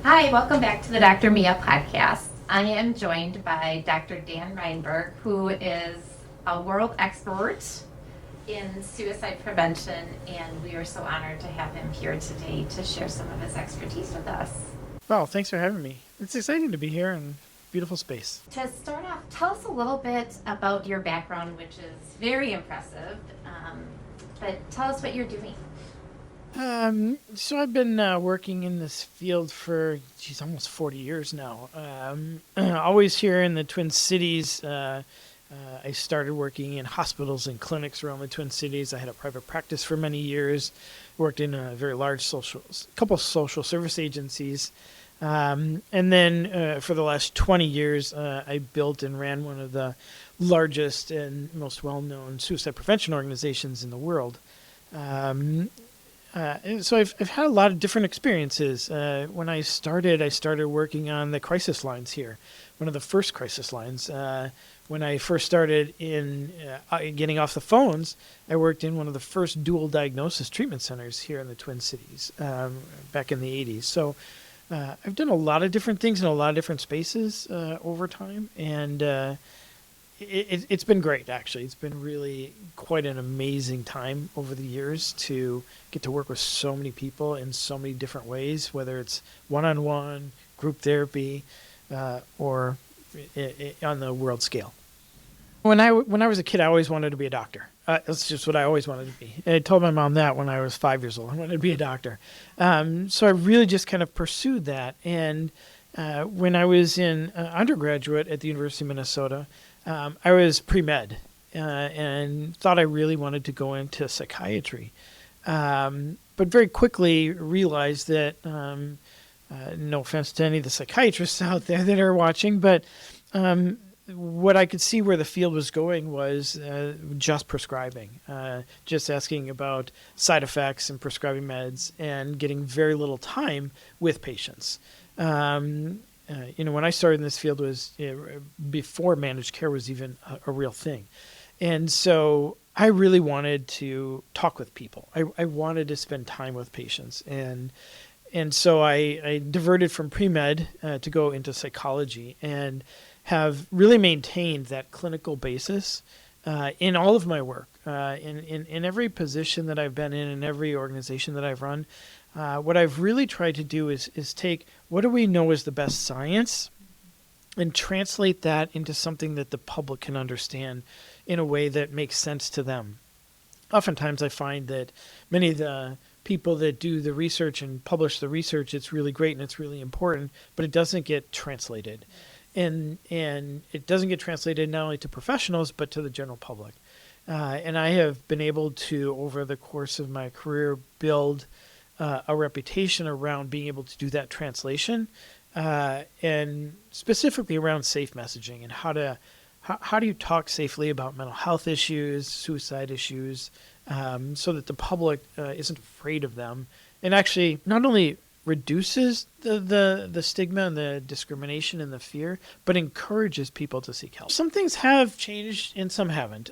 Hi, welcome back to the Dr. Mia podcast. I am joined by Dr. Dan Reidenberg, who is a world expert in suicide prevention, and we are so honored to have him here today to share some of his expertise with us. Well, thanks for having me. It's exciting to be here in beautiful space. To start off, tell us a little bit about your background, which is very impressive, but tell us what you're doing. So I've been working in this field for, almost 40 years now. Always here in the Twin Cities. I started working in hospitals and clinics around the Twin Cities. I had a private practice for many years, worked in a very large couple of social service agencies. And then for the last 20 years, I built and ran one of the largest and most well-known suicide prevention organizations in the world. And so I've had a lot of different experiences. When I started working on the crisis lines here, one of the first crisis lines. When I first started in getting off the phones, I worked in one of the first dual diagnosis treatment centers here in the Twin Cities back in the 80s. So I've done a lot of different things in a lot of different spaces over time, and it's been great, actually. It's been really quite an amazing time over the years to get to work with so many people in so many different ways, whether it's one-on-one, group therapy, or on the world scale. When I was a kid, I always wanted to be a doctor. That's just what I always wanted to be. And I told my mom that when I was 5 years old. I wanted to be a doctor. So I really just kind of pursued that. And when I was in undergraduate at the University of Minnesota, I was pre-med and thought I really wanted to go into psychiatry. But very quickly realized that, no offense to any of the psychiatrists out there that are watching, but what I could see where the field was going was just prescribing, just asking about side effects and prescribing meds and getting very little time with patients. When I started in this field was before managed care was even a real thing. And so I really wanted to talk with people. I wanted to spend time with patients. And so I diverted from pre-med to go into psychology and have really maintained that clinical basis in all of my work. In every position that I've been in every organization that I've run, what I've really tried to do is take what do we know is the best science and translate that into something that the public can understand in a way that makes sense to them. Oftentimes I find that many of the people that do the research and publish the research, it's really great and it's really important, but it doesn't get translated. And it doesn't get translated not only to professionals, but to the general public. And I have been able to, over the course of my career, build a reputation around being able to do that translation, and specifically around safe messaging and how do you talk safely about mental health issues, suicide issues, so that the public isn't afraid of them, and actually not only reduces the stigma and the discrimination and the fear, but encourages people to seek help. Some things have changed and some haven't.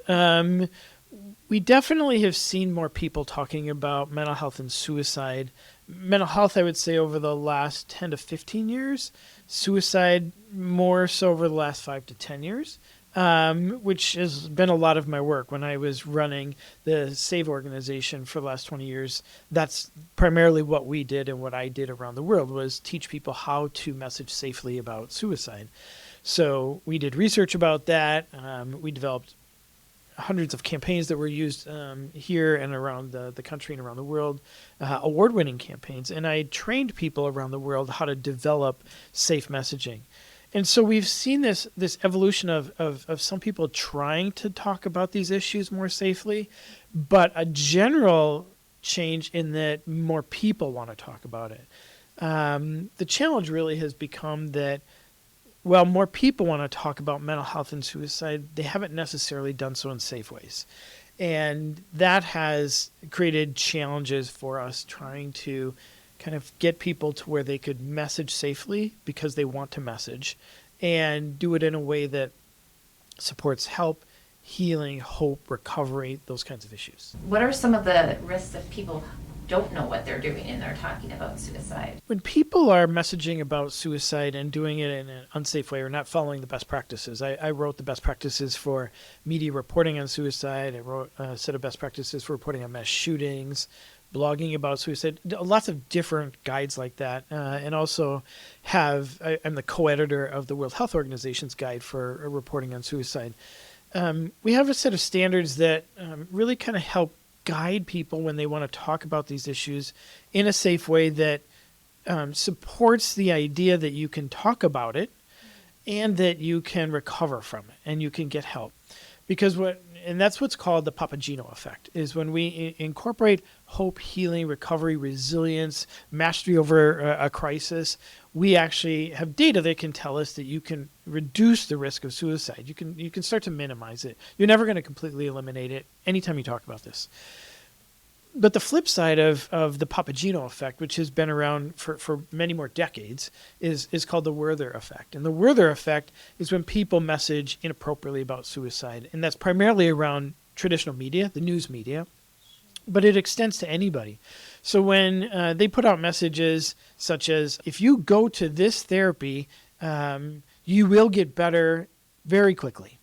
We definitely have seen more people talking about mental health and suicide. Mental health, I would say, over the last 10 to 15 years. Suicide, more so over the last 5 to 10 years, which has been a lot of my work. When I was running the SAVE organization for the last 20 years, that's primarily what we did and what I did around the world was teach people how to message safely about suicide. So we did research about that. We developed hundreds of campaigns that were used here and around the country and around the world, award-winning campaigns. And I trained people around the world how to develop safe messaging. And so we've seen this evolution of some people trying to talk about these issues more safely, but a general change in that more people want to talk about it. The challenge really has become that while more people want to talk about mental health and suicide, they haven't necessarily done so in safe ways. And that has created challenges for us trying to kind of get people to where they could message safely because they want to message and do it in a way that supports help, healing, hope, recovery, those kinds of issues. What are some of the risks of people don't know what they're doing and they're talking about suicide. When people are messaging about suicide and doing it in an unsafe way or not following the best practices, I wrote the best practices for media reporting on suicide. I wrote a set of best practices for reporting on mass shootings, blogging about suicide, lots of different guides like that. And also I'm the co-editor of the World Health Organization's guide for reporting on suicide. We have a set of standards that really kind of help guide people when they want to talk about these issues in a safe way that supports the idea that you can talk about it and that you can recover from it and you can get help. And that's what's called the Papageno effect, is when we incorporate hope, healing, recovery, resilience, mastery over a crisis, we actually have data that can tell us that you can reduce the risk of suicide. You can start to minimize it. You're never going to completely eliminate it anytime you talk about this. But the flip side of the Papageno effect, which has been around for many more decades, is called the Werther effect. And the Werther effect is when people message inappropriately about suicide. And that's primarily around traditional media, the news media, but it extends to anybody. So when they put out messages such as, if you go to this therapy, you will get better very quickly.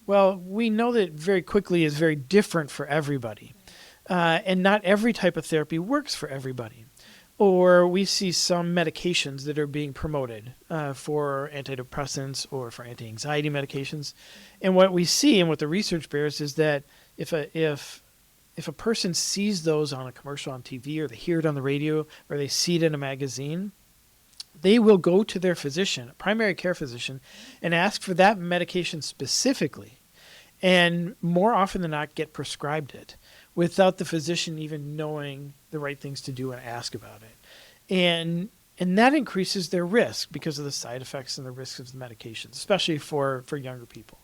Well, we know that very quickly is very different for everybody. And not every type of therapy works for everybody. Or we see some medications that are being promoted for antidepressants or for anti-anxiety medications. And what we see and what the research bears is that if a person sees those on a commercial on TV, or they hear it on the radio, or they see it in a magazine, they will go to their physician, a primary care physician, and ask for that medication specifically. And more often than not, get prescribed it without the physician even knowing the right things to do and ask about it. And that increases their risk because of the side effects and the risks of the medications, especially for younger people.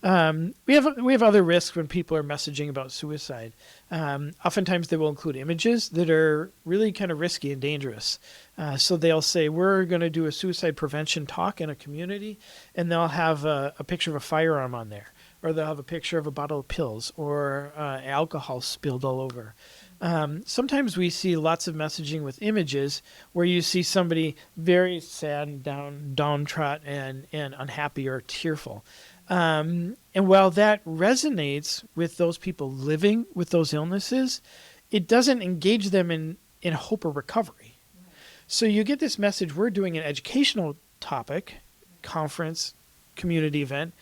We have other risks when people are messaging about suicide. Oftentimes they will include images that are really kind of risky and dangerous. So they'll say, we're going to do a suicide prevention talk in a community, and they'll have a picture of a firearm on there. Or they'll have a picture of a bottle of pills or alcohol spilled all over. Sometimes we see lots of messaging with images where you see somebody very sad, downtrodden, and unhappy or tearful. And while that resonates with those people living with those illnesses, it doesn't engage them in hope or recovery. So you get this message, we're doing an educational topic, conference, community event,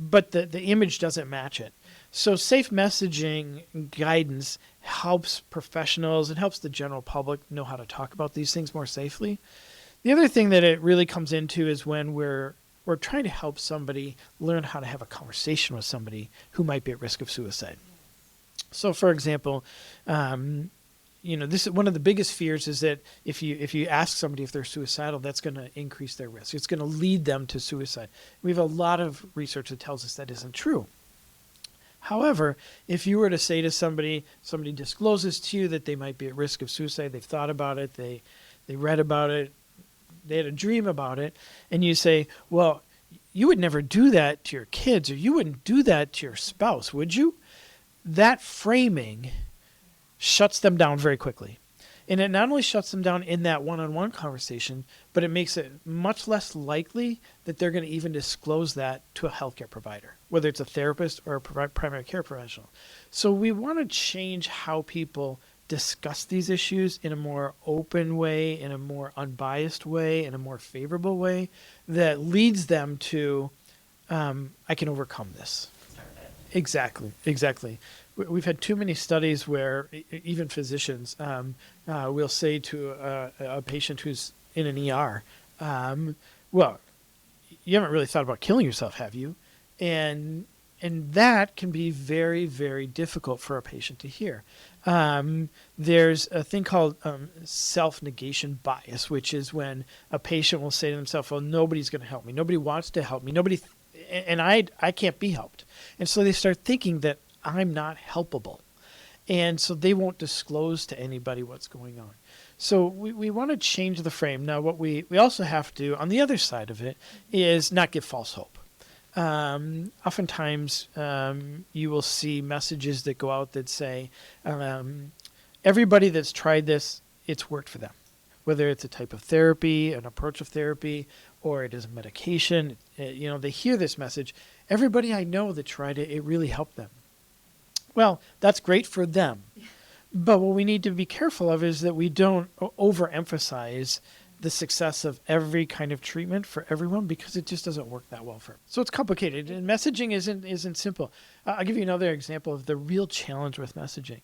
but the image doesn't match it. So safe messaging guidance helps professionals and helps the general public know how to talk about these things more safely. The other thing that it really comes into is when we're trying to help somebody learn how to have a conversation with somebody who might be at risk of suicide. So for example, this is one of the biggest fears is that if you ask somebody if they're suicidal, that's going to increase their risk. It's going to lead them to suicide. We have a lot of research that tells us that isn't true. However, if you were to say to somebody discloses to you that they might be at risk of suicide, they've thought about it, they read about it, they had a dream about it, and you say, well, you would never do that to your kids, or you wouldn't do that to your spouse, would you? That framing shuts them down very quickly. And it not only shuts them down in that one-on-one conversation, but it makes it much less likely that they're going to even disclose that to a healthcare provider, whether it's a therapist or a primary care professional. So we want to change how people discuss these issues in a more open way, in a more unbiased way, in a more favorable way that leads them to, I can overcome this. Exactly. We've had too many studies where even physicians will say to a patient who's in an ER, well, you haven't really thought about killing yourself, have you? And that can be very, very difficult for a patient to hear. There's a thing called self-negation bias, which is when a patient will say to themselves, well, nobody's going to help me. Nobody wants to help me. And I can't be helped. And so they start thinking that I'm not helpable. And so they won't disclose to anybody what's going on. So we want to change the frame. Now, what we also have to, on the other side of it, is not give false hope. Oftentimes, you will see messages that go out that say, everybody that's tried this, it's worked for them. Whether it's a type of therapy, an approach of therapy, or it is a medication, they hear this message. Everybody I know that tried it, it really helped them. Well, that's great for them. But what we need to be careful of is that we don't overemphasize the success of every kind of treatment for everyone, because it just doesn't work that well for them. So it's complicated, and messaging isn't simple. I'll give you another example of the real challenge with messaging.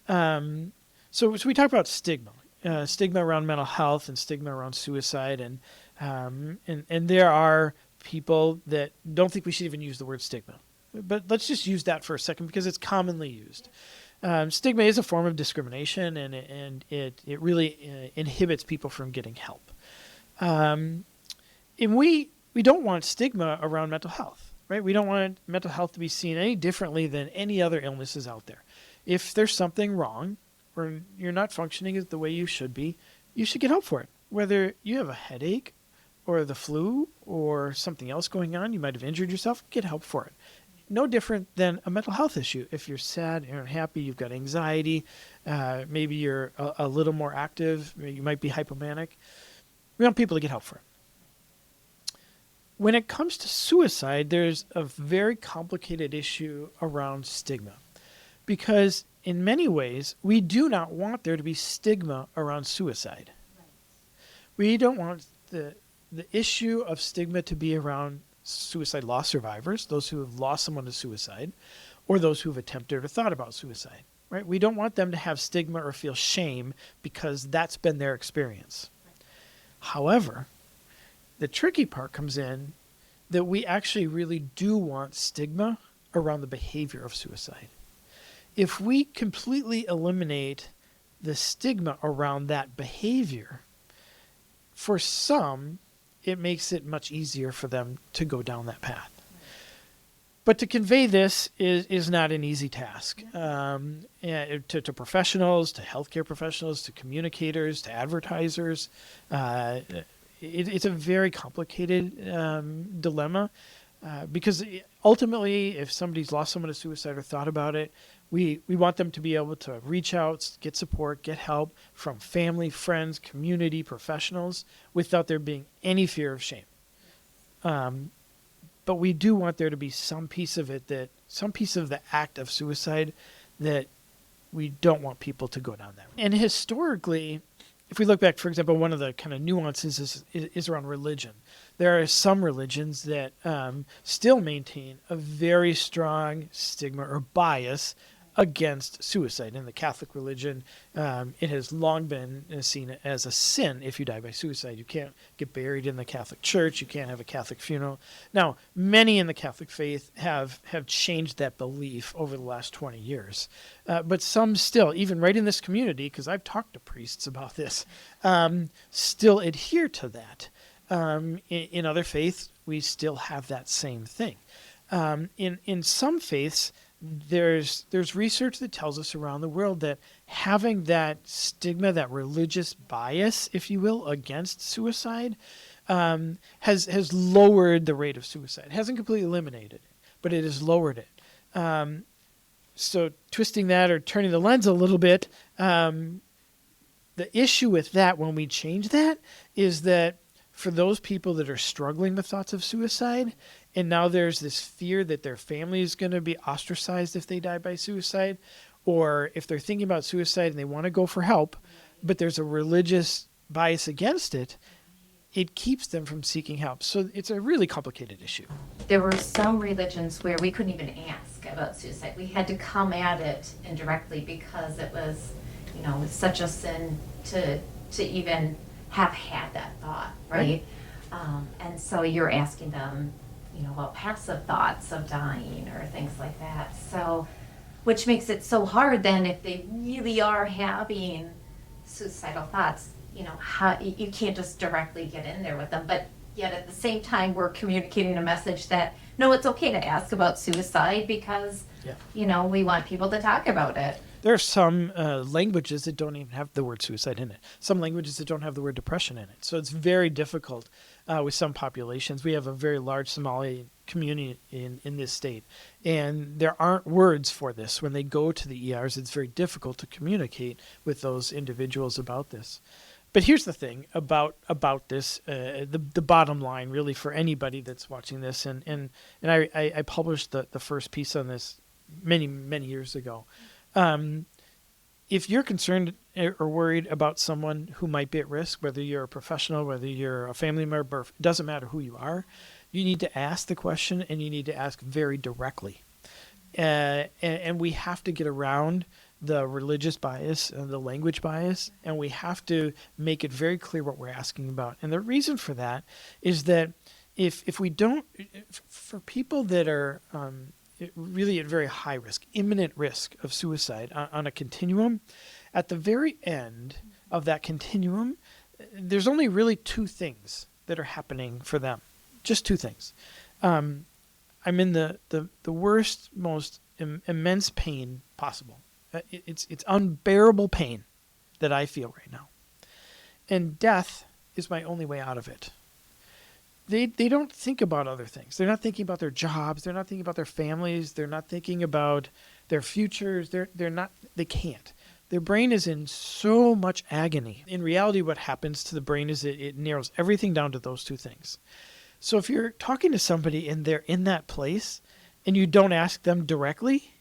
So we talk about stigma around mental health and stigma around suicide, and there are people that don't think we should even use the word stigma. But let's just use that for a second because it's commonly used. Stigma is a form of discrimination, and it really inhibits people from getting help. And we don't want stigma around mental health, right? We don't want mental health to be seen any differently than any other illnesses out there. If there's something wrong or you're not functioning the way you should be, you should get help for it. Whether you have a headache or the flu or something else going on, you might have injured yourself, get help for it. No different than a mental health issue. If you're sad, you're unhappy, you've got anxiety, maybe you're a little more active, you might be hypomanic, we want people to get help for it. When it comes to suicide, there's a very complicated issue around stigma, because in many ways, we do not want there to be stigma around suicide. Right. We don't want the issue of stigma to be around suicide loss survivors, those who have lost someone to suicide, or those who have attempted or thought about suicide, right? We don't want them to have stigma or feel shame because that's been their experience. Right. However, the tricky part comes in that we actually really do want stigma around the behavior of suicide. If we completely eliminate the stigma around that behavior, for some, it makes it much easier for them to go down that path. But to convey this is not an easy task. To professionals, to healthcare professionals, to communicators, to advertisers, it's a very complicated dilemma, because ultimately, if somebody's lost someone to suicide or thought about it, we want them to be able to reach out, get support, get help from family, friends, community, professionals, without there being any fear of shame. But we do want there to be some piece of the act of suicide that we don't want people to go down that road. And historically, if we look back, for example, one of the kind of nuances is around religion. There are some religions that still maintain a very strong stigma or bias against suicide. In the Catholic religion, it has long been seen as a sin if you die by suicide. You can't get buried in the Catholic Church. You can't have a Catholic funeral. Now, many in the Catholic faith have changed that belief over the last 20 years. But some still, even right in this community, because I've talked to priests about this, still adhere to that. In other faiths, we still have that same thing. In some faiths, there's research that tells us around the world that having that stigma, that religious bias, if you will, against suicide, has lowered the rate of suicide. It hasn't completely eliminated it, but it has lowered it. So twisting that or turning the lens a little bit, the issue with that when we change that is that for those people that are struggling with thoughts of suicide, and now there's this fear that their family is going to be ostracized if they die by suicide, or if they're thinking about suicide and they want to go for help, but there's a religious bias against it, it keeps them from seeking help. So it's a really complicated issue. There were some religions where we couldn't even ask about suicide. We had to come at it indirectly because it was, such a sin to even have had that thought, right? And so you're asking them, about passive thoughts of dying or things like that. So, which makes it so hard then if they really are having suicidal thoughts, how you can't just directly get in there with them. But yet at the same time, we're communicating a message that, no, it's okay to ask about suicide because, we want people to talk about it. There are some languages that don't even have the word suicide in it. Some languages that don't have the word depression in it. So it's very difficult with some populations. We have a very large Somali community in this state, and there aren't words for this. When they go to the ERs, it's very difficult to communicate with those individuals about this. But here's the thing about this, the bottom line really for anybody that's watching this, and I published the first piece on this many years ago. If you're concerned or worried about someone who might be at risk, whether you're a professional, whether you're a family member, it doesn't matter who you are, you need to ask the question, and you need to ask very directly. And we have to get around the religious bias and the language bias, and we have to make it very clear what we're asking about. And the reason for that is that if we don't, for people that are really at very high risk, imminent risk of suicide on a continuum, at the very end of that continuum, there's only really two things that are happening for them. Just two things. I'm in the worst, most immense pain possible. It's unbearable pain that I feel right now. And death is my only way out of it. They don't think about other things. They're not thinking about their jobs. They're not thinking about their families. They're not thinking about their futures. They can't. Their brain is in so much agony. In reality, what happens to the brain is it narrows everything down to those two things. So if you're talking to somebody and they're in that place and you don't ask them directly,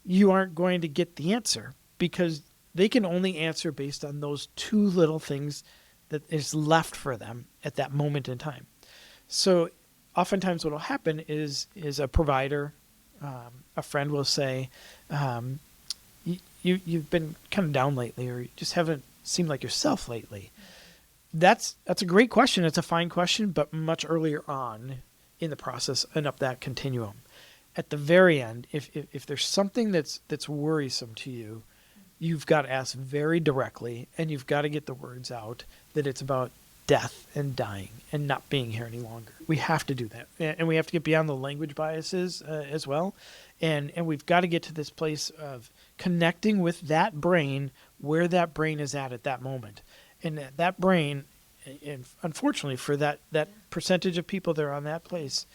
you aren't going to get the answer because they can only answer based on those two little things that is left for them at that moment in time. So oftentimes what will happen is a provider, a friend will say, you've been kind of down lately, or you just haven't seemed like yourself lately. That's a great question. It's a fine question, but much earlier on in the process and up that continuum. At the very end, if there's something that's worrisome to you, you've got to ask very directly, and you've got to get the words out that it's about death and dying and not being here any longer. We have to do that, and we have to get beyond the language biases as well, and we've got to get to this place of connecting with that brain, where that brain is at that moment. And that brain, and unfortunately for that percentage of people that are on that place,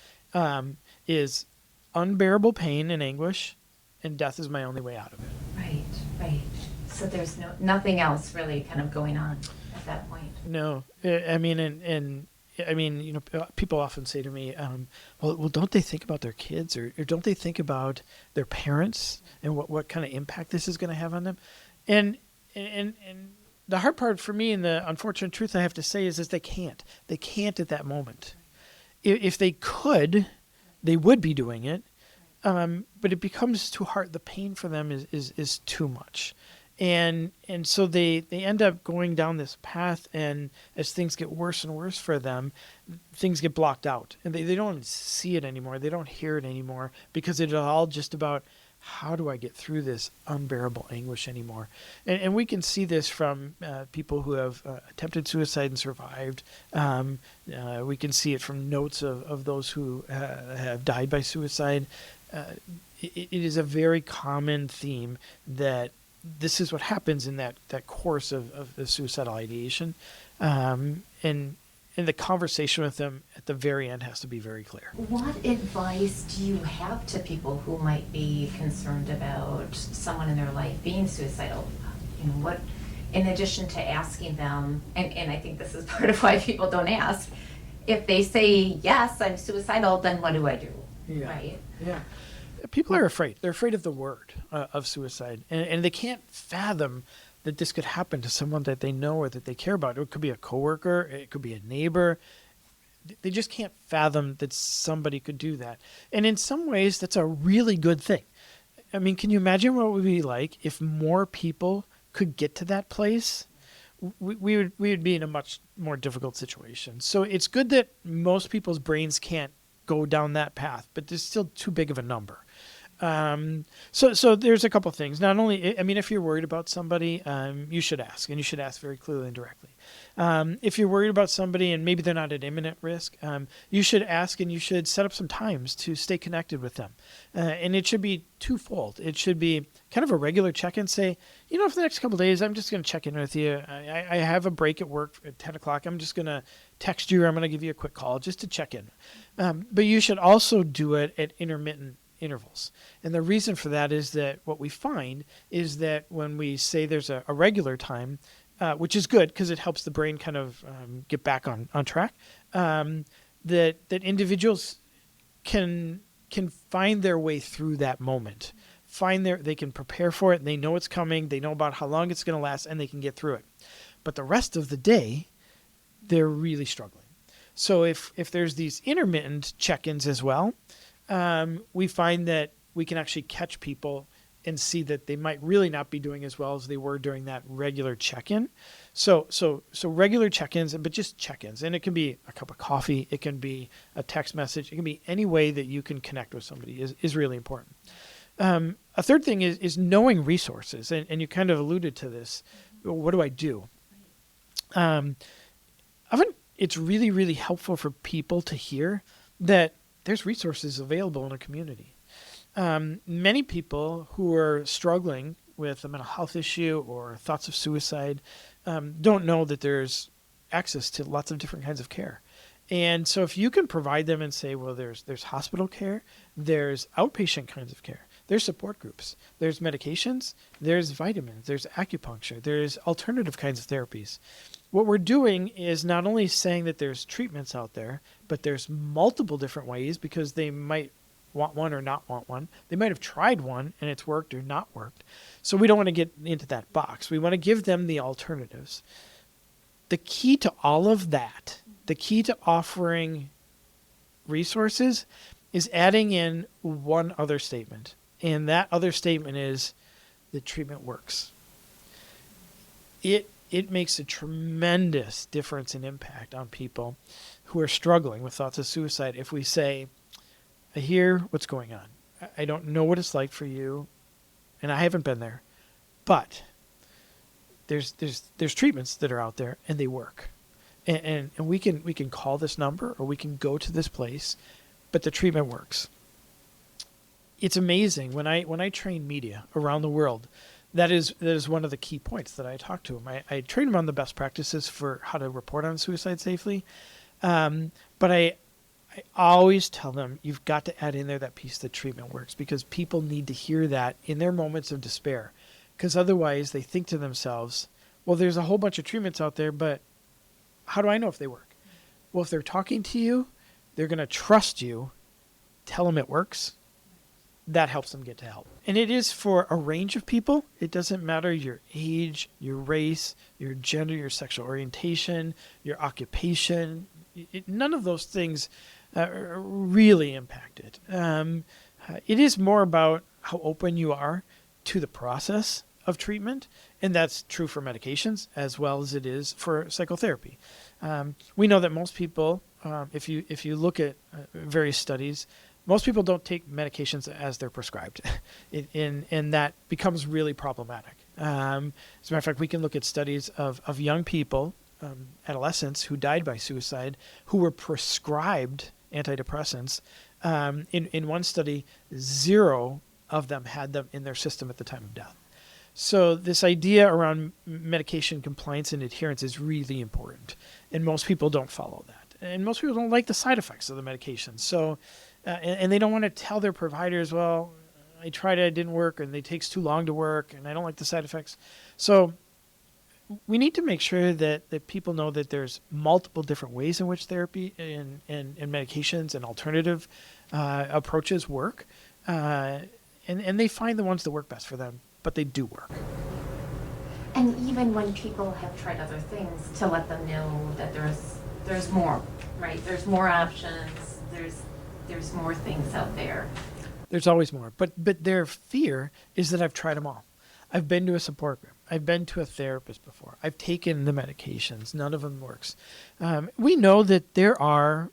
is unbearable pain and anguish, and death is my only way out of it. Right. So there's nothing else really kind of going on at that point. No, I mean, people often say to me, well, don't they think about their kids, or don't they think about their parents and what kind of impact this is going to have on them? And the hard part for me, and the unfortunate truth I have to say, is they can't. They can't at that moment. If they could, they would be doing it, but it becomes too hard. The pain for them is too much. And so they end up going down this path, and as things get worse and worse for them, things get blocked out. And they don't even see it anymore. They don't hear it anymore, because it's all just about, how do I get through this unbearable anguish anymore? And we can see this from people who have attempted suicide and survived. We can see it from notes of those who have died by suicide. It is a very common theme that this is what happens in that course of the suicidal ideation. And the conversation with them at the very end has to be very clear. What advice do you have to people who might be concerned about someone in their life being suicidal? What, in addition to asking them, and I think this is part of why people don't ask, if they say, yes, I'm suicidal, then what do I do? Yeah. Right? Yeah. People are afraid. They're afraid of the word of suicide, and they can't fathom that this could happen to someone that they know or that they care about. It could be a coworker, it could be a neighbor. They just can't fathom that somebody could do that. And in some ways, that's a really good thing. I mean, can you imagine what it would be like if more people could get to that place? We would be in a much more difficult situation. So it's good that most people's brains can't go down that path, but there's still too big of a number. So there's a couple things. Not only, I mean, if you're worried about somebody, you should ask, and you should ask very clearly and directly. If you're worried about somebody and maybe they're not at imminent risk, you should ask and you should set up some times to stay connected with them. And it should be twofold. It should be kind of a regular check-in. Say, for the next couple of days, I'm just going to check in with you. I have a break at work at 10 o'clock. I'm just going to text you or I'm going to give you a quick call just to check in. But you should also do it at intermittent intervals. And the reason for that is that what we find is that when we say there's a regular time, which is good because it helps the brain kind of get back on track, that individuals can find their way through that moment. They can prepare for it, and they know it's coming, they know about how long it's going to last, and they can get through it. But the rest of the day, they're really struggling. So if there's these intermittent check-ins as well, we find that we can actually catch people and see that they might really not be doing as well as they were during that regular check-in. So regular check-ins, but just check-ins. And it can be a cup of coffee. It can be a text message. It can be any way that you can connect with somebody is really important. A third thing is knowing resources. And you kind of alluded to this. What do I do? Often it's really, really helpful for people to hear that there's resources available in a community. Many people who are struggling with a mental health issue or thoughts of suicide don't know that there's access to lots of different kinds of care. And so if you can provide them and say, well, there's hospital care, there's outpatient kinds of care, there's support groups, there's medications, there's vitamins, there's acupuncture, there's alternative kinds of therapies. What we're doing is not only saying that there's treatments out there, but there's multiple different ways because they might want one or not want one. They might have tried one and it's worked or not worked. So we don't want to get into that box. We want to give them the alternatives. The key to all of that, the key to offering resources is adding in one other statement. And that other statement is the treatment works. It makes a tremendous difference and impact on people who are struggling with thoughts of suicide if we say, I hear what's going on. I don't know what it's like for you, and I haven't been there, but there's treatments that are out there and they work, and we can call this number or we can go to this place, but the treatment works. It's amazing when I train media around the world. That is one of the key points that I talk to them. I train them on the best practices for how to report on suicide safely, but I always tell them you've got to add in there that piece that treatment works because people need to hear that in their moments of despair. Because otherwise they think to themselves, well, there's a whole bunch of treatments out there, but how do I know if they work? Well, if they're talking to you, they're going to trust you. Tell them it works. That helps them get to help. And it is for a range of people. It doesn't matter your age, your race, your gender, your sexual orientation, your occupation. None of those things really impact it. It is more about how open you are to the process of treatment, and that's true for medications as well as it is for psychotherapy. We know that most people, if you look at various studies, most people don't take medications as they're prescribed, and that becomes really problematic. As a matter of fact, we can look at studies of young people, adolescents who died by suicide, who were prescribed antidepressants. In one study, 0 of them had them in their system at the time of death. So this idea around medication compliance and adherence is really important, and most people don't follow that. And most people don't like the side effects of the medication. So, and they don't want to tell their providers, well, I tried it, it didn't work, and it takes too long to work, and I don't like the side effects. So we need to make sure that people know that there's multiple different ways in which therapy and medications and alternative approaches work. And they find the ones that work best for them, but they do work. And even when people have tried other things, to let them know that there's more, right? There's more options. There's more things out there. There's always more. But their fear is that I've tried them all. I've been to a support group. I've been to a therapist before. I've taken the medications. None of them works. We know that there's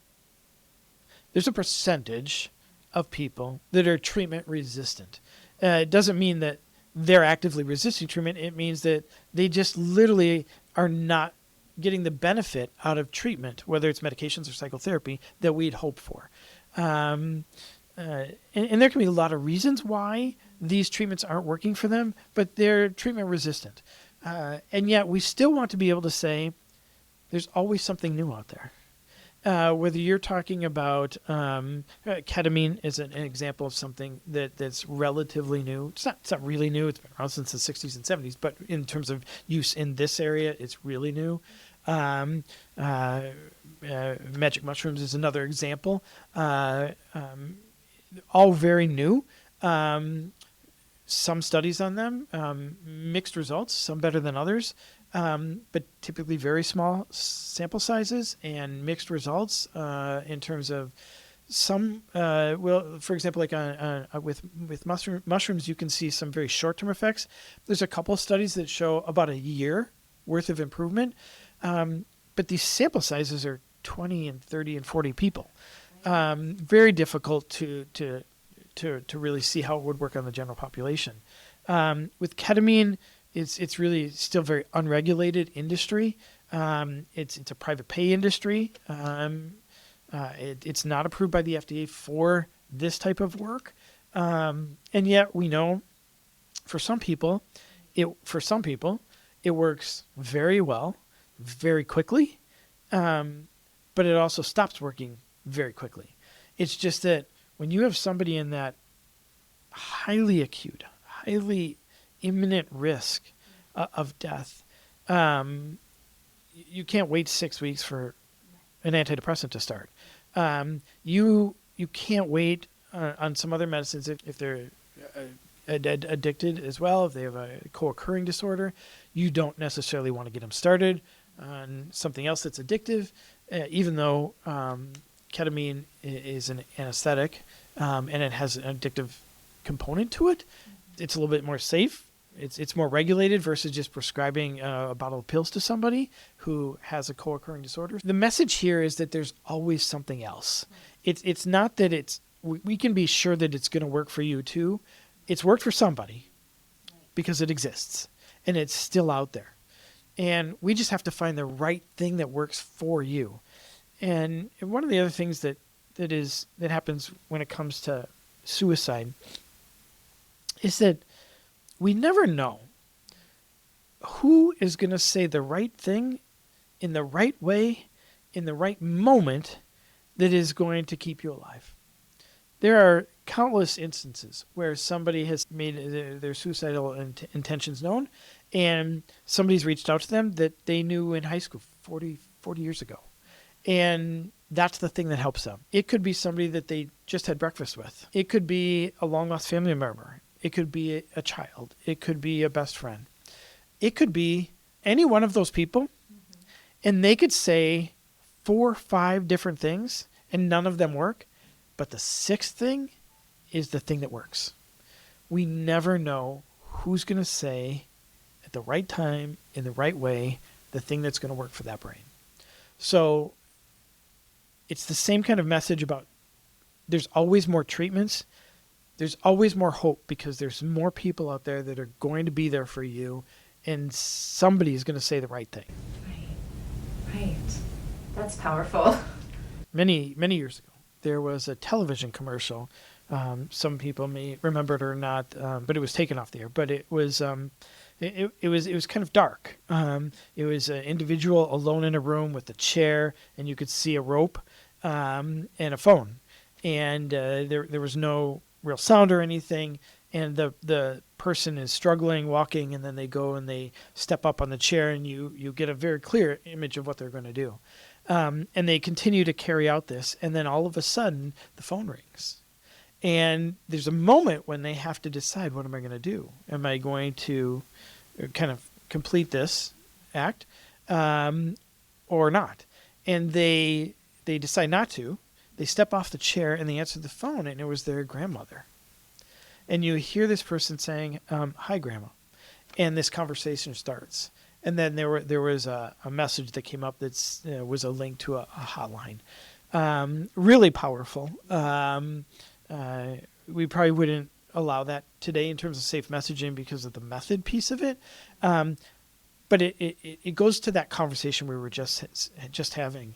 a percentage of people that are treatment resistant. It doesn't mean that they're actively resisting treatment. It means that they just literally are not getting the benefit out of treatment, whether it's medications or psychotherapy, that we'd hope for. And there can be a lot of reasons why these treatments aren't working for them, but they're treatment resistant. And yet we still want to be able to say there's always something new out there. Whether you're talking about ketamine is an example of something that's relatively new. It's not really new. It's been around since the 60s and 70s, but in terms of use in this area, it's really new. Magic mushrooms is another example. All very new. Some studies on them, mixed results, some better than others. But typically very small sample sizes and mixed results in terms of some. Well, for example, like with mushrooms, you can see some very short-term effects. There's a couple of studies that show about a year worth of improvement, but these sample sizes are 20 and 30 and 40 people. Very difficult to really see how it would work on the general population. With ketamine, it's really still very unregulated industry. It's a private pay industry. It's not approved by the FDA for this type of work. And yet we know for some people, it works very well, very quickly. But it also stops working very quickly. It's just that when you have somebody in that highly acute, highly imminent risk of death, you can't wait 6 weeks for an antidepressant to start. You can't wait on some other medicines if they're addicted as well, if they have a co-occurring disorder. You don't necessarily want to get them started on something else that's addictive, even though ketamine is an anesthetic and it has an addictive component to it. It's a little bit more safe. It's more regulated versus just prescribing a bottle of pills to somebody who has a co-occurring disorder. The message here is that there's always something else. It's not that we can be sure that it's going to work for you too. It's worked for somebody because it exists and it's still out there. And we just have to find the right thing that works for you. And one of the other things that happens when it comes to suicide is that we never know who is going to say the right thing in the right way, in the right moment that is going to keep you alive. There are countless instances where somebody has made their suicidal intentions known and somebody's reached out to them that they knew in high school 40 years ago. And that's the thing that helps them. It could be somebody that they just had breakfast with. It could be a long-lost family member. It could be a child. It could be a best friend. It could be any one of those people, and they could say 4 or 5 different things, and none of them work. But the 6th thing is the thing that works. We never know who's going to say at the right time, in the right way, the thing that's going to work for that brain. So it's the same kind of message about there's always more treatments. There's always more hope because there's more people out there that are going to be there for you, and somebody is going to say the right thing. Right. That's powerful. Many years ago, there was a television commercial. Some people may remember it or not, but it was taken off the air. But it was kind of dark. It was an individual alone in a room with a chair, and you could see a rope and a phone, and there was no real sound or anything, and the person is struggling walking, and then they go and they step up on the chair, and you get a very clear image of what they're going to do, and they continue to carry out this, and then all of a sudden the phone rings, and there's a moment when they have to decide, what am I going to do? Am I going to kind of complete this act or not? And they decide not to. They step off the chair and they answer the phone, and it was their grandmother. And you hear this person saying, "Hi, Grandma," and this conversation starts. And then there was a message that came up that was a link to a hotline. Really powerful. we probably wouldn't allow that today in terms of safe messaging because of the method piece of it. But it goes to that conversation we were just having.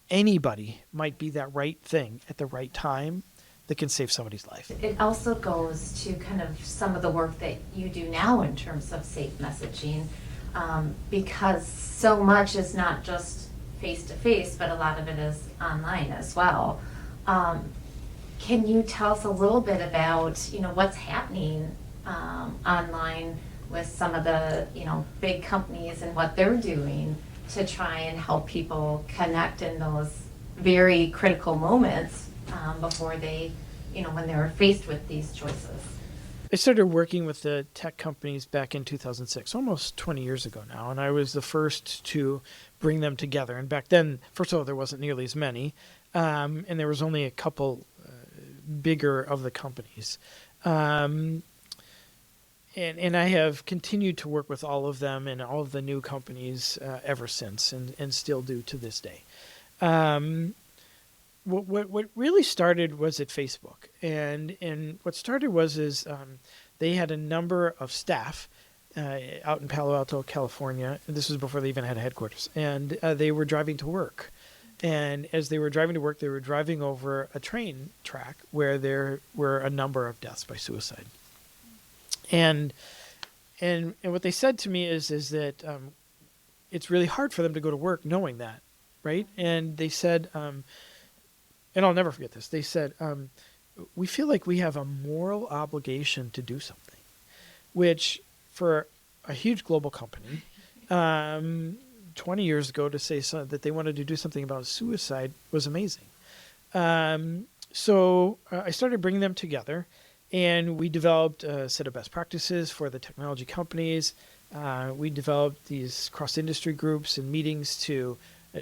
Anybody might be that right thing at the right time that can save somebody's life. It also goes to kind of some of the work that you do now in terms of safe messaging, because so much is not just face-to-face, but a lot of it is online as well. Can you tell us a little bit about, what's happening online with some of the, big companies and what they're doing to try and help people connect in those very critical moments before they, when they're faced with these choices? I started working with the tech companies back in 2006, almost 20 years ago now, and I was the first to bring them together. And back then, first of all, there wasn't nearly as many, and there was only a couple bigger of the companies. And I have continued to work with all of them and all of the new companies ever since, and still do to this day. What really started was at Facebook, and what started was they had a number of staff out in Palo Alto, California. And this was before they even had a headquarters, and they were driving to work. And as they were driving to work, they were driving over a train track where there were a number of deaths by suicide. And what they said to me is that it's really hard for them to go to work knowing that, right? And they said, and I'll never forget this, they said, we feel like we have a moral obligation to do something, which for a huge global company, 20 years ago to say that they wanted to do something about suicide was amazing. So I started bringing them together, and we developed a set of best practices for the technology companies. We developed these cross-industry groups and meetings to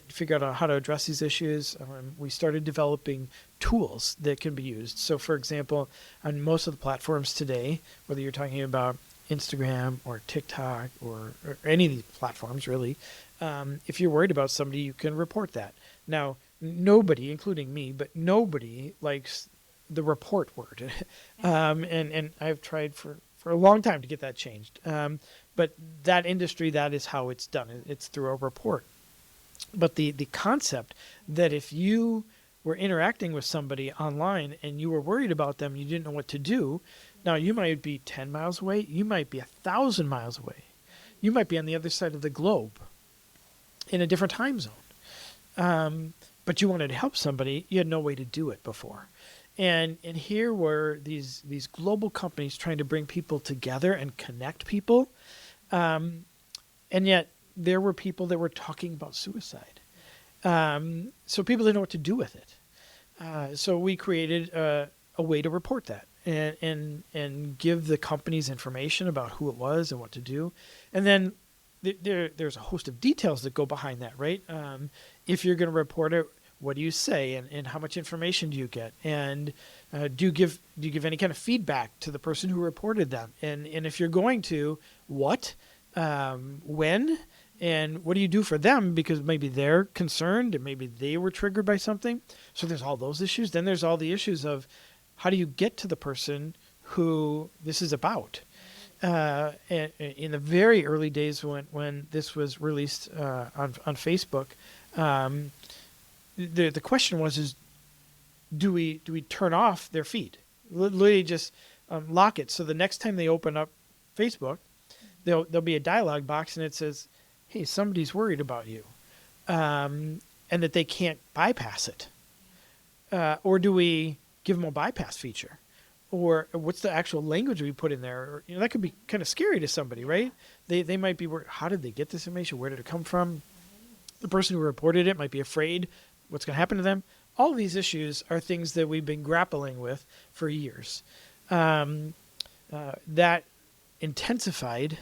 figure out how to address these issues. We started developing tools that can be used. So, for example, on most of the platforms today, whether you're talking about Instagram or TikTok or any of these platforms, really, if you're worried about somebody, you can report that. Now, nobody, including me, but nobody likes the report word. And I've tried for a long time to get that changed. But that industry, that is how it's done. It's through a report. But the concept that if you were interacting with somebody online and you were worried about them, you didn't know what to do. Now, you might be 10 miles away. You might be 1,000 miles away. You might be on the other side of the globe in a different time zone. But you wanted to help somebody. You had no way to do it before. And here were these global companies trying to bring people together and connect people. And yet there were people that were talking about suicide. So people didn't know what to do with it. So we created a way to report that and give the companies information about who it was and what to do. And then there's a host of details that go behind that, right? If you're going to report it, what do you say, and how much information do you get, and do you give any kind of feedback to the person who reported them, and if you're going to, what, when, and what do you do for them, because maybe they're concerned and maybe they were triggered by something. So there's all those issues. Then there's all the issues of how do you get to the person who this is about. In the very early days when this was released on Facebook, the question was do we turn off their feed? Literally just lock it. So the next time they open up Facebook, there'll be a dialog box and it says, hey, somebody's worried about you, and that they can't bypass it. Or do we give them a bypass feature? Or what's the actual language we put in there? Or, that could be kind of scary to somebody, right? They might be worried, how did they get this information? Where did it come from? The person who reported it might be afraid what's going to happen to them. All these issues are things that we've been grappling with for years. That intensified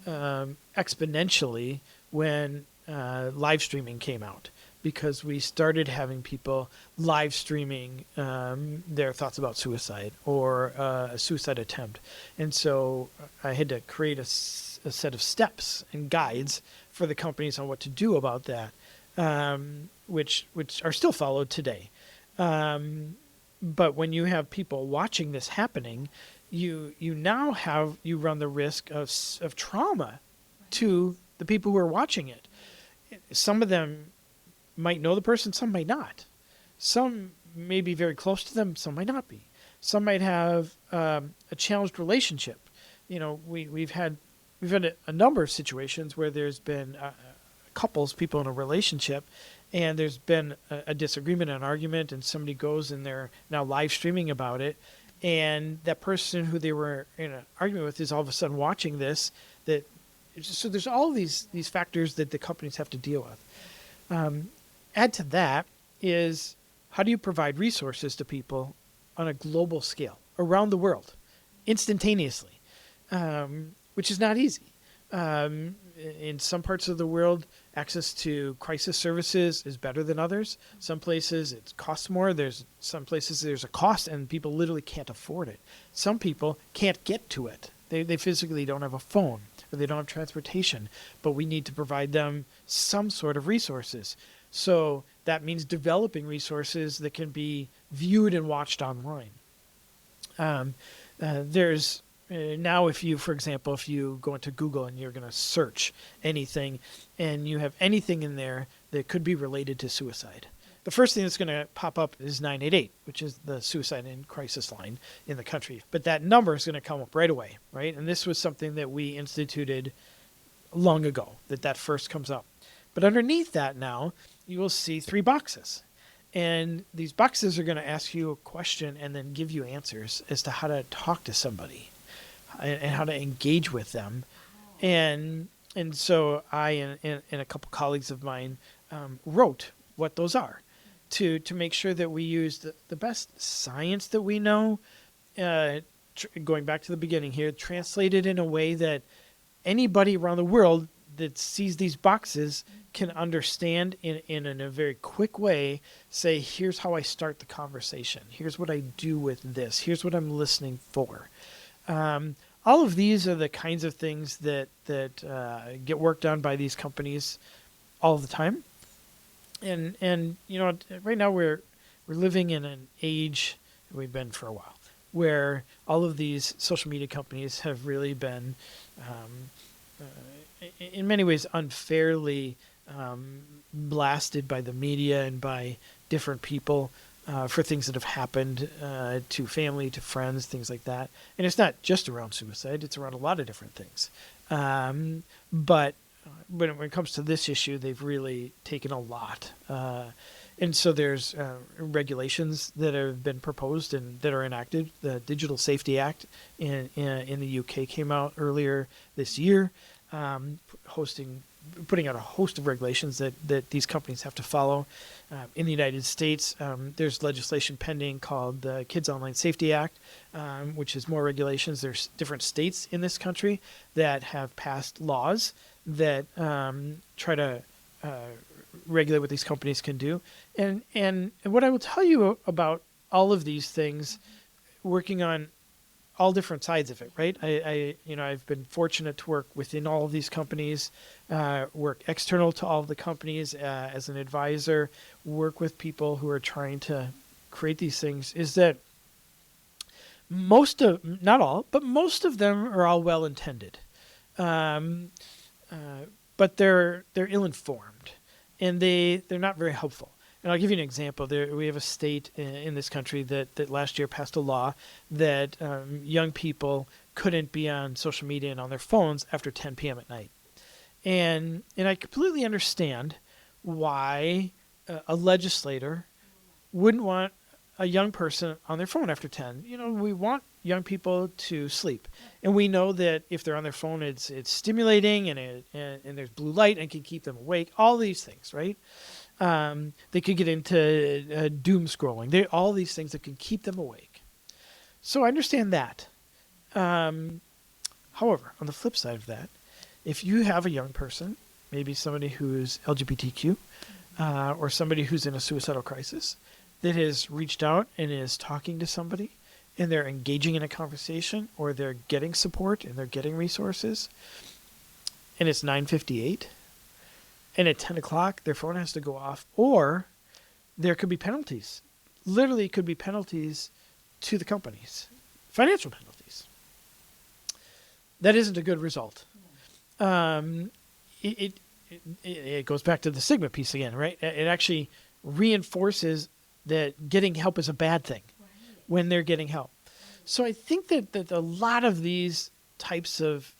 exponentially when live streaming came out, because we started having people live streaming their thoughts about suicide or a suicide attempt. And so I had to create a set of steps and guides for the companies on what to do about that, which are still followed today. But when you have people watching this happening, you run the risk of trauma to the people who are watching it. Some of them might know the person, some might not. Some may be very close to them, some might not be. Some might have a challenged relationship. We've had a number of situations where there's been people in a relationship, and there's been a disagreement, an argument, and somebody goes and they're now live streaming about it, and that person who they were in an argument with is all of a sudden watching this. So there's all these factors that the companies have to deal with. Add to that is, how do you provide resources to people on a global scale around the world instantaneously, which is not easy. In some parts of the world, access to crisis services is better than others. Some places it costs more. Some places there's a cost and people literally can't afford it. Some people can't get to it. They physically don't have a phone, or they don't have transportation, but we need to provide them some sort of resources. So that means developing resources that can be viewed and watched online. There's now, for example, if you go into Google and you're going to search anything, and you have anything in there that could be related to suicide, the first thing that's going to pop up is 988, which is the suicide and crisis line in the country. But that number is going to come up right away, right? And this was something that we instituted long ago, that first comes up. But underneath that now, you will see 3 boxes. And these boxes are going to ask you a question and then give you answers as to how to talk to somebody and how to engage with them. And so I and a couple colleagues of mine wrote what those are to make sure that we use the best science that we know, going back to the beginning here, translated in a way that anybody around the world that sees these boxes can understand in a very quick way, say, here's how I start the conversation. Here's what I do with this. Here's what I'm listening for. All of these are the kinds of things that get worked on by these companies all the time. And right now we're living in an age, we've been for a while, where all of these social media companies have really been, in many ways, unfairly blasted by the media and by different people for things that have happened to family, to friends, things like that. And it's not just around suicide; it's around a lot of different things. But when it comes to this issue, they've really taken a lot. And so there's regulations that have been proposed and that are enacted. The Digital Safety Act in the UK came out earlier this year, putting out a host of regulations that these companies have to follow. In the United States, there's legislation pending called the Kids Online Safety Act, which is more regulations. There's different states in this country that have passed laws that try to regulate what these companies can do. And what I will tell you about all of these things, working on all different sides of it, right? I've been fortunate to work within all of these companies, work external to all of the companies as an advisor, work with people who are trying to create these things, is that not all, but most of them are all well-intended. But they're ill-informed, and they're not very helpful. And I'll give you an example. We have a state in this country that last year passed a law that young people couldn't be on social media and on their phones after 10 p.m. at night. And I completely understand why a legislator wouldn't want a young person on their phone after 10. We want young people to sleep, and we know that if they're on their phone, it's stimulating and there's blue light and can keep them awake. All these things, right? They could get into doom scrolling. All these things that can keep them awake. So I understand that. However, on the flip side of that, if you have a young person, maybe somebody who's LGBTQ, or somebody who's in a suicidal crisis, that has reached out and is talking to somebody, and they're engaging in a conversation, or they're getting support and they're getting resources, and it's 9:58, and at 10 o'clock their phone has to go off, or there could be penalties, literally could be penalties to the companies, financial penalties. That isn't a good result. It goes back to the stigma piece again, right? It actually reinforces that getting help is a bad thing when they're getting help. So I think that a lot of these types of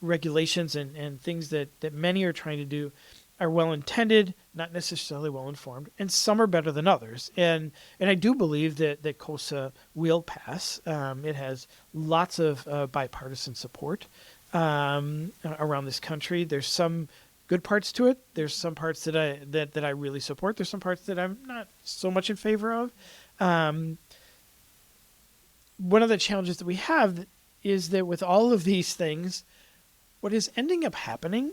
regulations and things that many are trying to do are well-intended, not necessarily well-informed, and some are better than others. And I do believe that COSA will pass. It has lots of bipartisan support around this country. There's some good parts to it. There's some parts that I really support. There's some parts that I'm not so much in favor of. One of the challenges that we have is that with all of these things, what is ending up happening,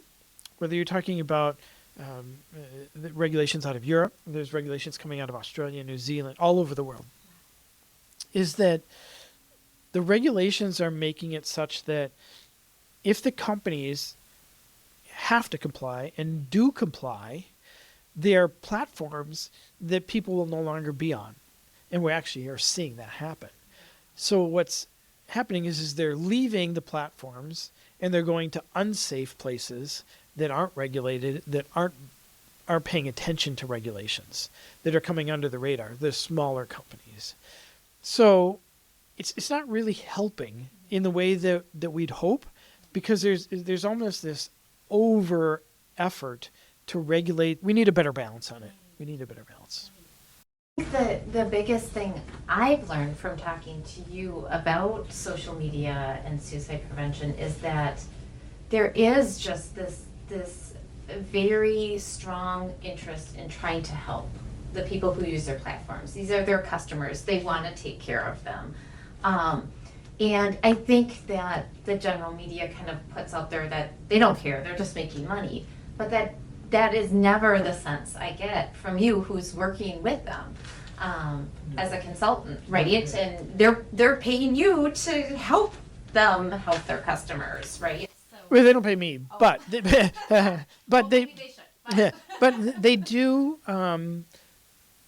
whether you're talking about the regulations out of Europe, there's regulations coming out of Australia, New Zealand, all over the world, is that the regulations are making it such that if the companies have to comply and do comply, they are platforms that people will no longer be on. And we actually are seeing that happen. So what's happening is they're leaving the platforms and they're going to unsafe places that aren't regulated, that aren't paying attention to regulations, that are coming under the radar, the smaller companies. So it's not really helping in the way that we'd hope, because there's almost this over effort to regulate. We need a better balance on it. We need a better balance. I think the biggest thing I've learned from talking to you about social media and suicide prevention is that there is just this very strong interest in trying to help the people who use their platforms. These are their customers. They want to take care of them. And I think that the general media kind of puts out there that they don't care, they're just making money. But that is never the sense I get from you who's working with them as a consultant, right? And they're paying you to help them help their customers, right? So, Well, they don't pay me, but but maybe they should. but they do.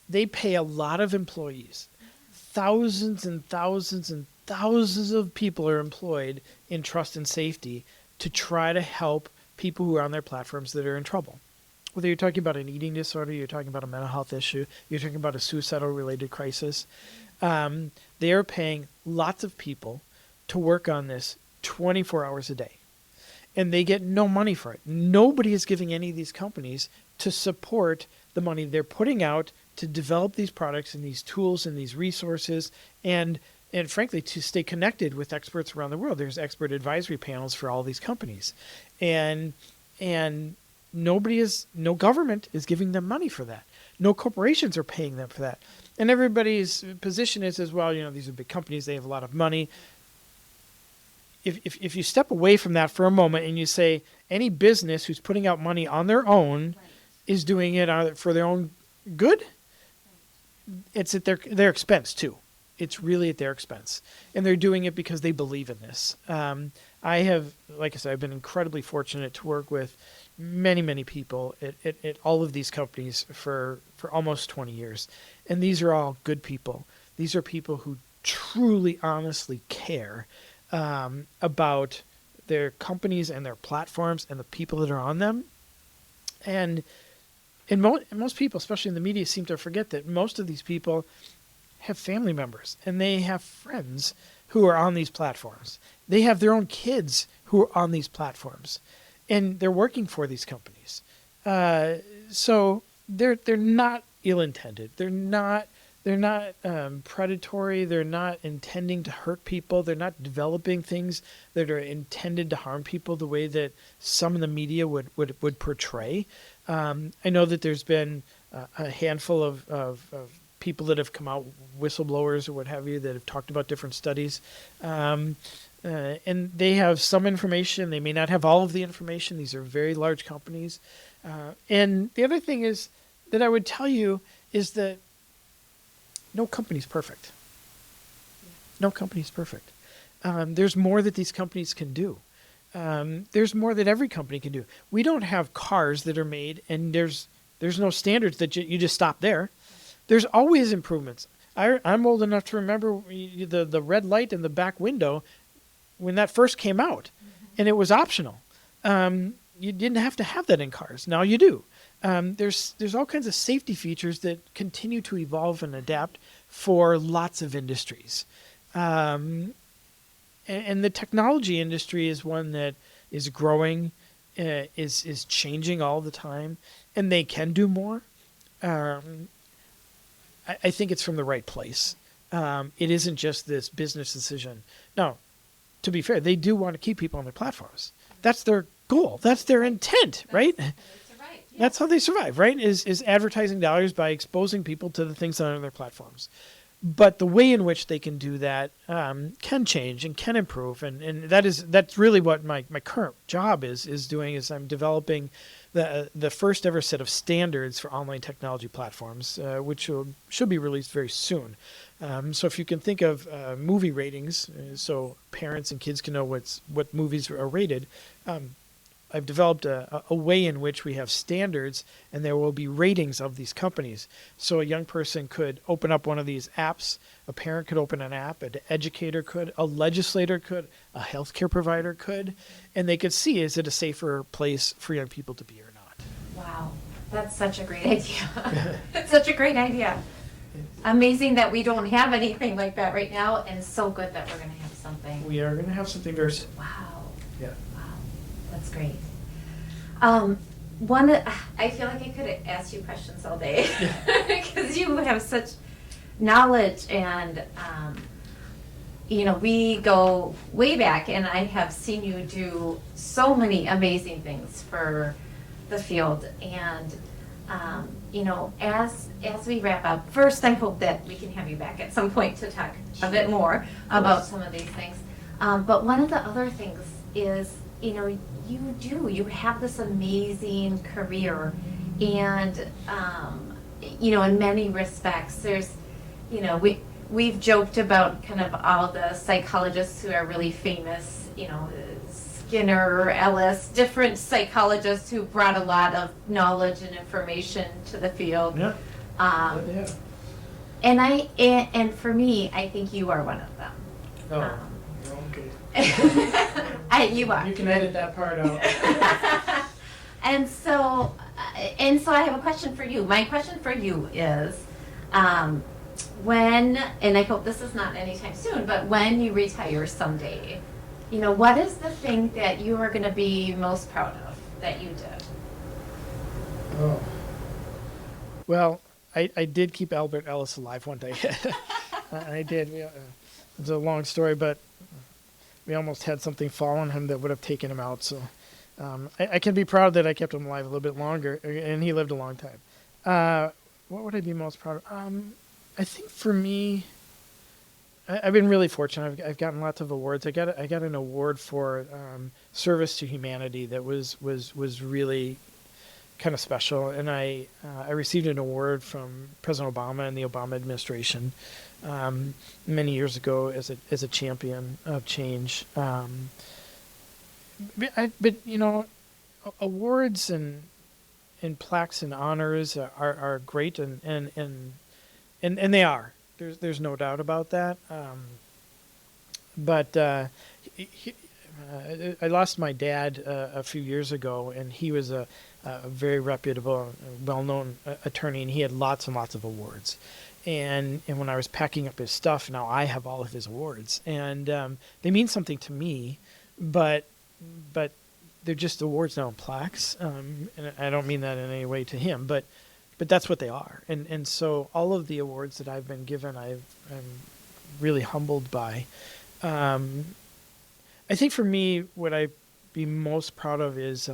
They pay a lot of employees. Thousands and thousands and thousands of people are employed in trust and safety to try to help people who are on their platforms that are in trouble. Whether you're talking about an eating disorder, you're talking about a mental health issue, you're talking about a suicidal related crisis, they are paying lots of people to work on this 24 hours a day. And they get no money for it. Nobody is giving any of these companies to support the money they're putting out to develop these products and these tools and these resources, and frankly, to stay connected with experts around the world. There's expert advisory panels for all these companies. And no government is giving them money for that. No corporations are paying them for that. And everybody's position is as well, these are big companies, they have a lot of money. If you step away from that for a moment and you say any business who's putting out money on their own is doing it for their own good, it's at their expense too. It's really at their expense. And they're doing it because they believe in this. I have, like I said, I've been incredibly fortunate to work with many, many people at all of these companies for almost 20 years. And these are all good people. These are people who truly, honestly care about their companies and their platforms and the people that are on them. And most people, especially in the media, seem to forget that most of these people have family members and they have friends who are on these platforms. They have their own kids who are on these platforms, and they're working for these companies. So they're not ill-intended. They're not predatory. They're not intending to hurt people. They're not developing things that are intended to harm people the way that some in the media would portray. I know that there's been a handful of people that have come out, whistleblowers or what have you, that have talked about different studies. And they have some information. They may not have all of the information. These are very large companies. And the other thing is that I would tell you is that no company's perfect. No company's perfect. There's more that these companies can do. There's more that every company can do. We don't have cars that are made and there's no standards that you just stop there. There's always improvements. I'm old enough to remember the red light in the back window when that first came out, and it was optional. You didn't have to have that in cars. Now you do. There's all kinds of safety features that continue to evolve and adapt for lots of industries. And the technology industry is one that is growing, is changing all the time, and they can do more. I think it's from the right place. It isn't just this business decision. Now, to be fair, they do want to keep people on their platforms. That's their goal. That's their intent, right? That's how they survive, right? Is advertising dollars by exposing people to the things that are on their platforms. But the way in which they can do that can change and can improve, and that's really what my current job is doing. Is I'm developing the first ever set of standards for online technology platforms, which should be released very soon. So if you can think of movie ratings, so parents and kids can know what movies are rated. I've developed a way in which we have standards, and there will be ratings of these companies. So a young person could open up one of these apps, a parent could open an app, an educator could, a legislator could, a healthcare provider could, and they could see, is it a safer place for young people to be or not? Wow, that's such a great idea. It's such a great idea. Amazing that we don't have anything like that right now, and so good that we're going to have something. We are going to have something very soon. Wow. Yeah. Wow, that's great. I feel like I could ask you questions all day because you have such knowledge, and we go way back, and I have seen you do so many amazing things for the field. And as we wrap up, first I hope that we can have you back at some point to talk a bit more about some of these things. But one of the other things is, you have this amazing career, and in many respects, there's, we've joked about kind of all the psychologists who are really famous, Skinner, Ellis, different psychologists who brought a lot of knowledge and information to the field. Yeah. Yeah. And for me, I think you are one of them. Oh, okay. You are. You can edit that part out. And so I have a question for you. My question for you is, when, and I hope this is not anytime soon, but when you retire someday, what is the thing that you are going to be most proud of that you did? Oh. Well, I did keep Albert Ellis alive one day. I did. It's a long story, but we almost had something fall on him that would have taken him out. So I can be proud that I kept him alive a little bit longer, and he lived a long time. What would I be most proud of? I think for me, I've been really fortunate. I've gotten lots of awards. I got an award for service to humanity that was really kind of special, and I received an award from President Obama and the Obama administration many years ago as a champion of change. But awards and plaques and honors are great, and they are. There's no doubt about that. But I lost my dad a few years ago, and he was a very reputable, well-known attorney, and he had lots and lots of awards. And when I was packing up his stuff, now I have all of his awards, and they mean something to me, but they're just awards now and plaques. And I don't mean that in any way to him, but that's what they are. And so all of the awards that I've been given, I'm really humbled by. I think for me, what I'd be most proud of is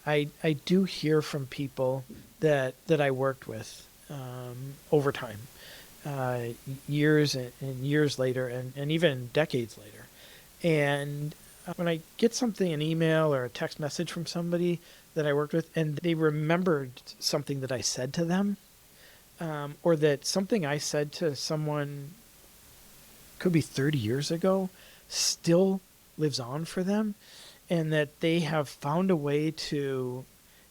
I do hear from people that I worked with over time, years and years later, and even decades later. And when I get something, an email or a text message from somebody that I worked with, and they remembered something that I said to them, or that something I said to someone could be 30 years ago still lives on for them, and that they have found a way to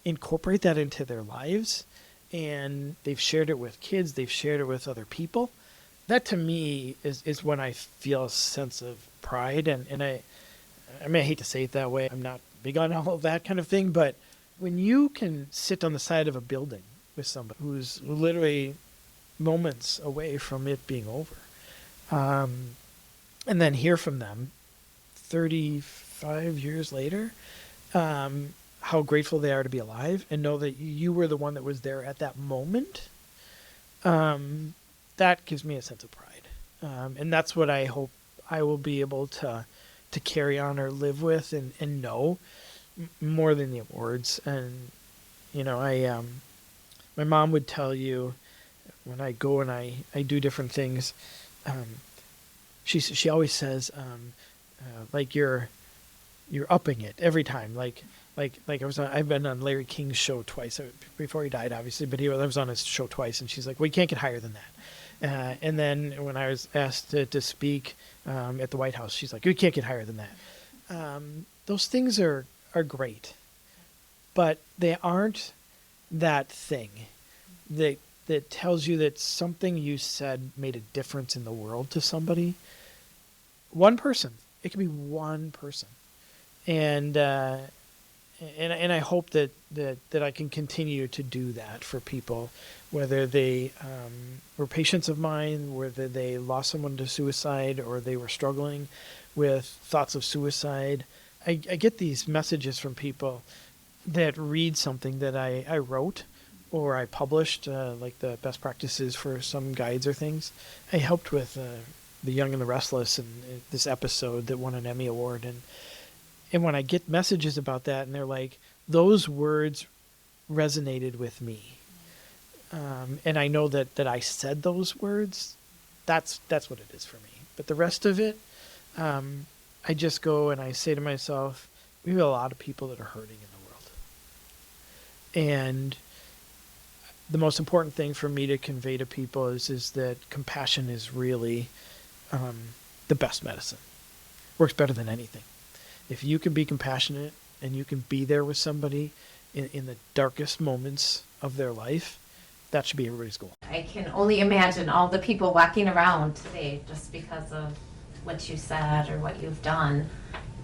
incorporate that into their lives, and they've shared it with kids, they've shared it with other people, that to me is when I feel a sense of pride. And I mean, I hate to say it that way. I'm not big on all of that kind of thing, but when you can sit on the side of a building with somebody who's literally moments away from it being over, and then hear from them 35 years later, how grateful they are to be alive, and know that you were the one that was there at that moment, that gives me a sense of pride. And that's what I hope I will be able to carry on or live with and know more than the awards. And, my mom would tell you when I go and I do different things, she always says, like you're upping it every time. Like I've been on Larry King's show twice before he died, obviously, but I was on his show twice, and she's like, well, you can't get higher than that. And then when I was asked to speak at the White House, she's like, you can't get higher than that. Those things are great, but they aren't that thing that tells you that something you said made a difference in the world to somebody. One person. It can be one person. And I hope that I can continue to do that for people, whether they were patients of mine, whether they lost someone to suicide, or they were struggling with thoughts of suicide. I get these messages from people that read something that I wrote or I published, like the best practices for some guides or things. I helped with The Young and the Restless and this episode that won an Emmy Award. And when I get messages about that, and they're like, those words resonated with me. And I know that I said those words, that's what it is for me. But the rest of it, I just go and I say to myself, we have a lot of people that are hurting in the world. And the most important thing for me to convey to people is that compassion is really the best medicine. Works better than anything. If you can be compassionate and you can be there with somebody in the darkest moments of their life, that should be everybody's goal. I can only imagine all the people walking around today just because of what you said or what you've done,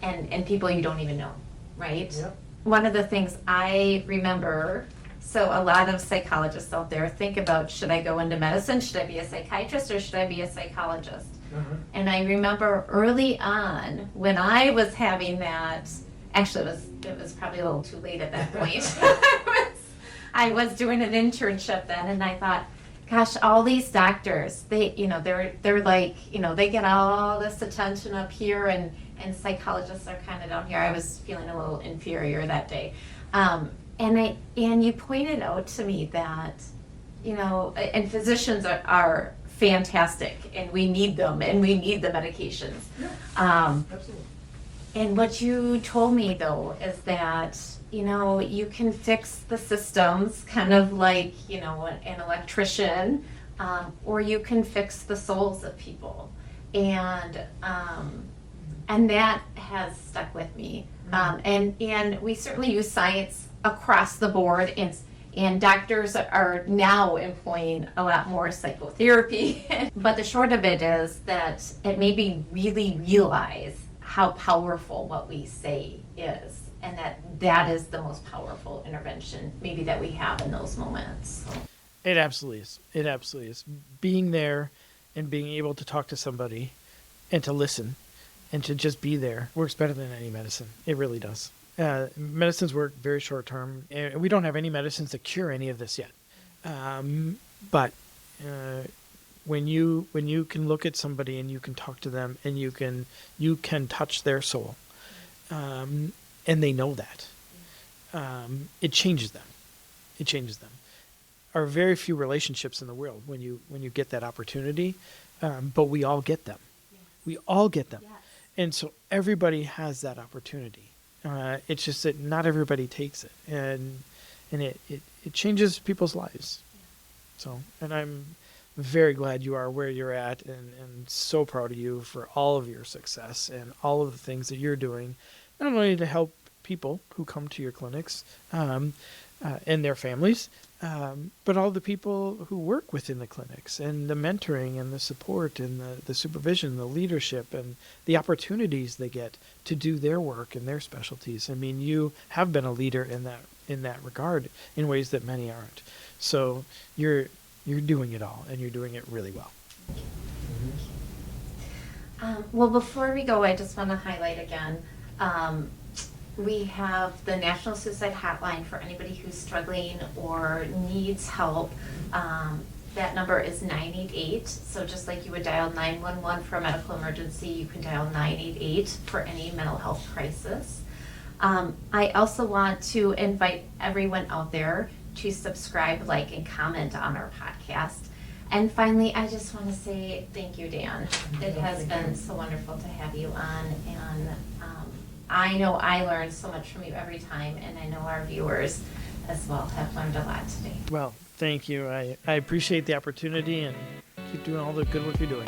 and people you don't even know, right? Yep. One of the things I remember, so a lot of psychologists out there think about, should I go into medicine? Should I be a psychiatrist or should I be a psychologist? And I remember early on when I was having that, actually it was probably a little too late at that point. I was doing an internship then, and I thought, gosh, all these doctors, they're like, they get all this attention up here, and psychologists are kind of down here. I was feeling a little inferior that day. And you pointed out to me that, and physicians are fantastic, and we need them, and we need the medications. Yeah, absolutely. And what you told me though is that, you can fix the systems kind of like, an electrician, or you can fix the souls of people. And that has stuck with me. And we certainly use science across the board, and doctors are now employing a lot more psychotherapy. But the short of it is that it made me really realize how powerful what we say is, and that is the most powerful intervention maybe that we have in those moments. It absolutely is. It absolutely is. Being there and being able to talk to somebody and to listen and to just be there works better than any medicine. It really does. Medicines work very short term, and we don't have any medicines that cure any of this yet. But when you can look at somebody and you can talk to them and you can touch their soul, and they know that, it changes them. It changes them. Are very few relationships in the world when you get that opportunity, but we all get them. Yes. We all get them, yes. And so everybody has that opportunity. It's just that not everybody takes it, and it changes people's lives. Yeah. So, and I'm very glad you are where you're at, and so proud of you for all of your success and all of the things that you're doing, not only to help people who come to your clinics and their families, but all the people who work within the clinics, and the mentoring and the support and the supervision, the leadership, and the opportunities they get to do their work and their specialties. I mean, you have been a leader in that regard in ways that many aren't. So you're doing it all, and you're doing it really well. Well, before we go, I just want to highlight again, we have the National Suicide Hotline for anybody who's struggling or needs help. That number is 988. So just like you would dial 911 for a medical emergency, you can dial 988 for any mental health crisis. I also want to invite everyone out there to subscribe, like, and comment on our podcast. And finally, I just want to say thank you, Dan. It has been so wonderful to have you on, and I know I learned so much from you every time, and I know our viewers as well have learned a lot today. Well, thank you. I appreciate the opportunity, and keep doing all the good work you're doing.